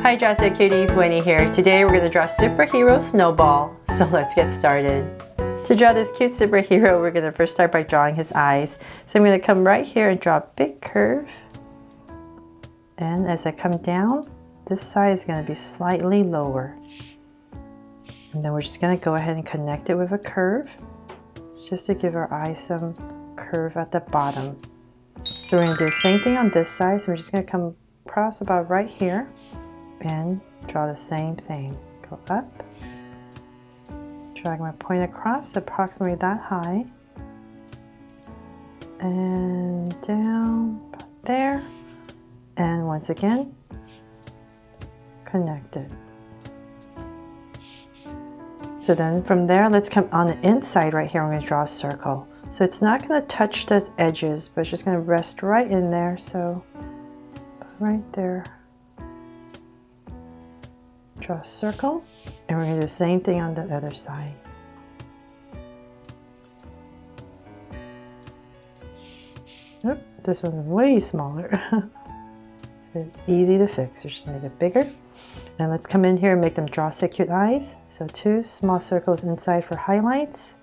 Hi Draw Cute Cuties, Winnie here. Today we're going to draw superhero Snowball. So let's get started. To draw this cute superhero, we're going to first start by drawing his eyes. So I'm going to come right here and draw a big curve. And as I come down, this side is going to be slightly lower. And then we're just going to go ahead and connect it with a curve, just to give our eye some curve at the bottom. So we're going to do the same thing on this side. So we're just going to come across about right here and draw the same thing. Go up, drag my point across approximately that high, and down about there, and once again connect it. So then from there, let's come on the inside right here. I'm going to draw a circle. So it's not going to touch the edges, but it's just going to rest right in there. So right there, draw a circle, and we're going to do the same thing on the other side. Oop, this one's way smaller. So it's easy to fix. We're just going to make it bigger. And let's come in here and make them draw so cute eyes. So 2 small circles inside for highlights,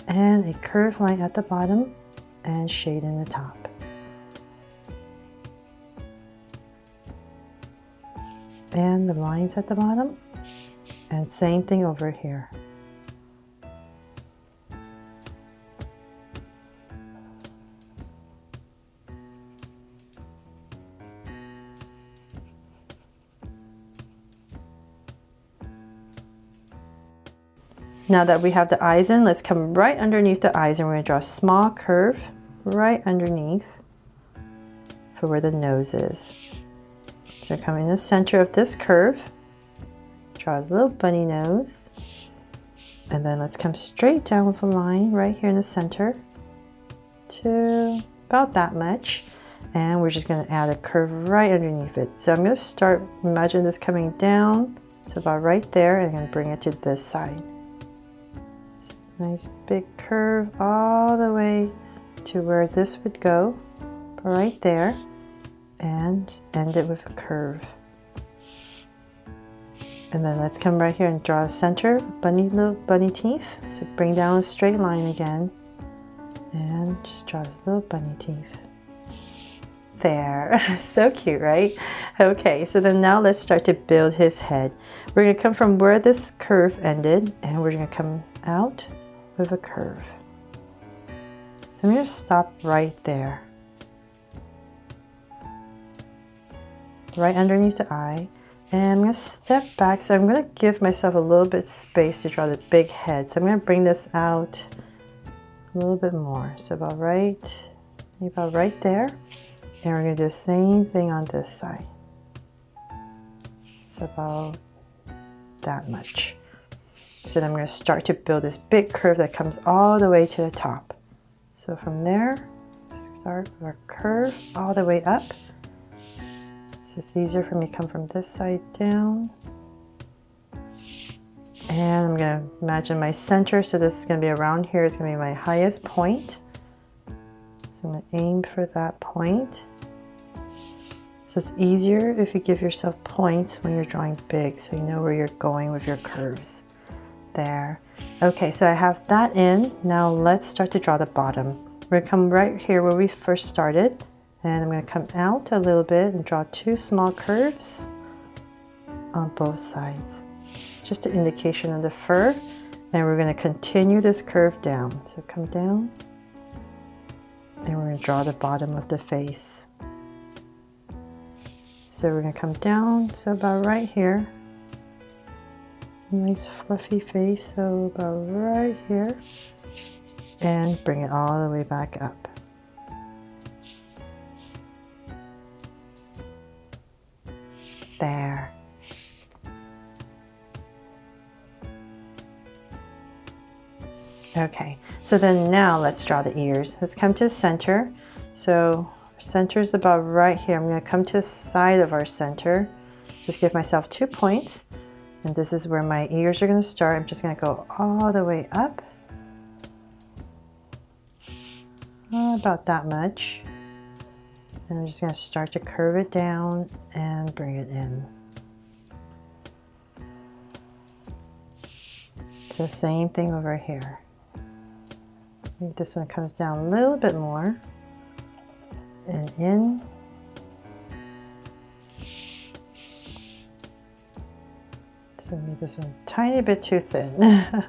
and a curved line at the bottom, and shade in the top. And the lines at the bottom, and same thing over here. Now that we have the eyes in, let's come right underneath the eyes, and we're going to draw a small curve right underneath for where the nose is. So come in the center of this curve, draw a little bunny nose, and then let's come straight down with a line right here in the center to about that much, and we're just going to add a curve right underneath it. So I'm going to start, imagine this coming down, so about right there, and I'm going to bring it to this side. So nice big curve all the way to where this would go, right there. And end it with a curve. And then let's come right here and draw a center, little bunny teeth. So bring down a straight line again, and just draw this little bunny teeth. There, so cute, right? Okay, so then now let's start to build his head. We're gonna come from where this curve ended, and we're gonna come out with a curve. So I'm gonna stop right there, right underneath the eye, and I'm going to step back. So I'm going to give myself a little bit space to draw the big head. So I'm going to bring this out a little bit more. So about right there, and we're going to do the same thing on this side. So about that much. So then I'm going to start to build this big curve that comes all the way to the top. So from there, start with our curve all the way up. So it's easier for me to come from this side down. And I'm going to imagine my center. So this is going to be around here. It's going to be my highest point. So I'm going to aim for that point. So it's easier if you give yourself points when you're drawing big, so you know where you're going with your curves. There. Okay, so I have that in. Now let's start to draw the bottom. We're going to come right here where we first started. And I'm going to come out a little bit and draw 2 small curves on both sides. Just an indication of the fur. And we're going to continue this curve down. So come down. And we're going to draw the bottom of the face. So we're going to come down, so about right here. Nice fluffy face, so about right here. And bring it all the way back up. There. Okay, so then now let's draw the ears. Let's come to the center. So our center is about right here. I'm going to come to the side of our center. Just give myself 2 points. And this is where my ears are going to start. I'm just going to go all the way up. About that much. And I'm just going to start to curve it down and bring it in. So same thing over here. Maybe this one comes down a little bit more. And in. So make this one a tiny bit too thin.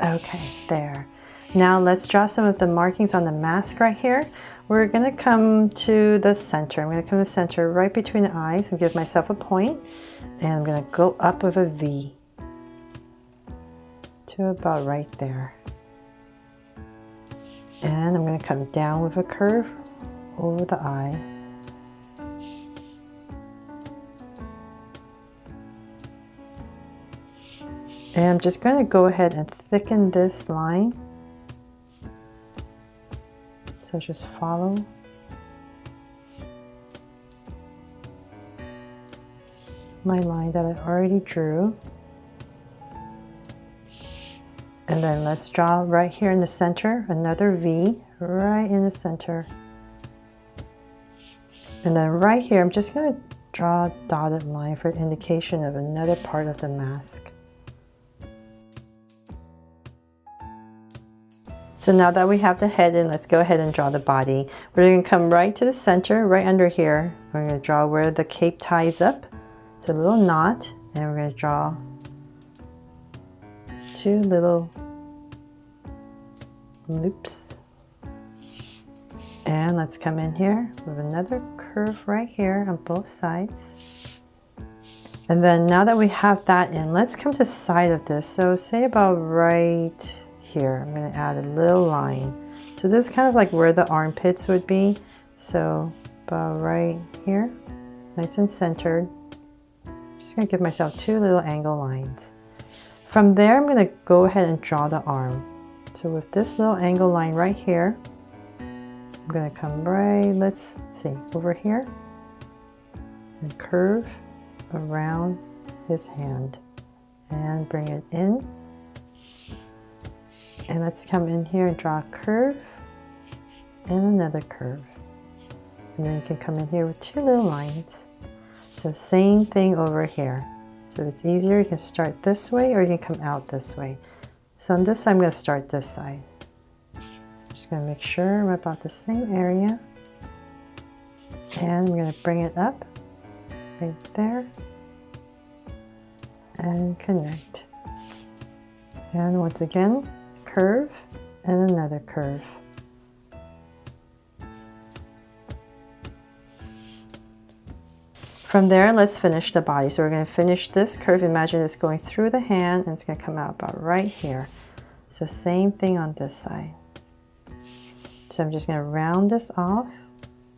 Okay, there. Now let's draw some of the markings on the mask right here. We're gonna come to the center. I'm gonna come to the center right between the eyes and give myself a point. And I'm gonna go up with a V to about right there. And I'm gonna come down with a curve over the eye. And I'm just going to go ahead and thicken this line. So just follow. My line that I already drew. And then let's draw right here in the center, another V right in the center. And then right here, I'm just going to draw a dotted line for indication of another part of the mask. So now that we have the head in, let's go ahead and draw the body. We're going to come right to the center, right under here. We're going to draw where the cape ties up. It's a little knot, and we're going to draw 2 little loops. And let's come in here with another curve right here on both sides. And then now that we have that in, let's come to the side of this. So say about right here, I'm going to add a little line. So this is kind of like where the armpits would be. So about right here, nice and centered. Just going to give myself 2 little angle lines. From there, I'm going to go ahead and draw the arm. So with this little angle line right here, I'm going to come right, let's see, over here and curve around his hand and bring it in. And let's come in here and draw a curve and another curve. And then you can come in here with 2 little lines. So same thing over here. So if it's easier, you can start this way or you can come out this way. So on this side, I'm going to start this side. So just going to make sure I'm about the same area. And I'm going to bring it up right there and connect. And once again, curve and another curve. From there, let's finish the body. So we're going to finish this curve. Imagine it's going through the hand and it's going to come out about right here. So same thing on this side. So I'm just going to round this off.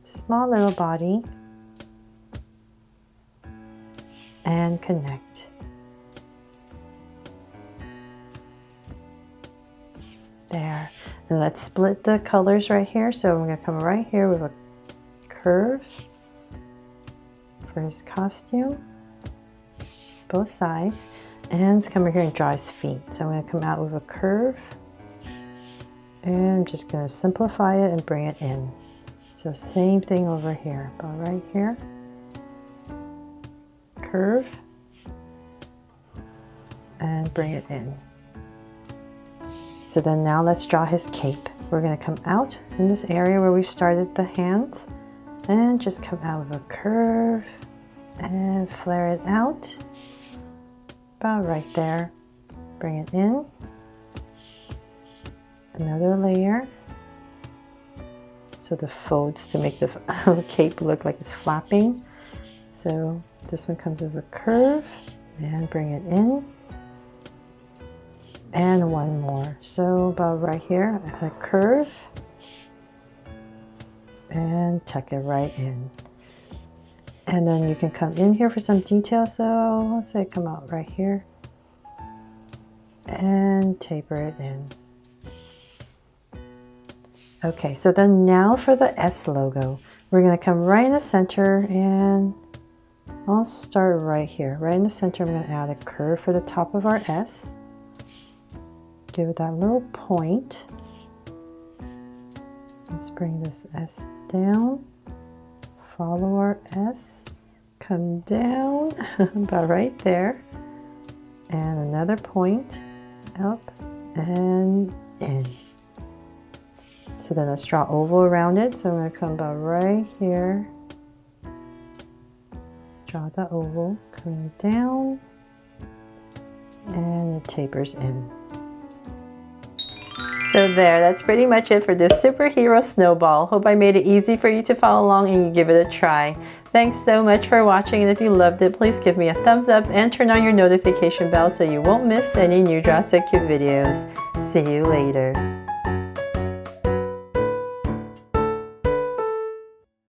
Small little body. And connect. There. And let's split the colors right here. So I'm going to come right here with a curve for his costume, both sides, and let's come over here and draw his feet. So I'm going to come out with a curve, and I'm just going to simplify it and bring it in. So same thing over here, about right here, curve, and bring it in. So then now let's draw his cape. We're going to come out in this area where we started the hands, and just come out with a curve and flare it out about right there. Bring it in. Another layer. So the folds to make the cape look like it's flapping. So this one comes with a curve and bring it in. And one more. So about right here, a curve. And tuck it right in. And then you can come in here for some detail. So let's say come out right here and taper it in. Okay, so then now for the S logo. We're going to come right in the center and I'll start right here. Right in the center, I'm going to add a curve for the top of our S. Give it that little point. Let's bring this S down, follow our S, come down about right there, and another point, up and in. So then let's draw oval around it. So I'm going to come about right here, draw the oval, come down, and it tapers in. So there, that's pretty much it for this superhero snowball. Hope I made it easy for you to follow along and you give it a try. Thanks so much for watching, and if you loved it, please give me a thumbs up and turn on your notification bell so you won't miss any new Draw So Cute videos. See you later.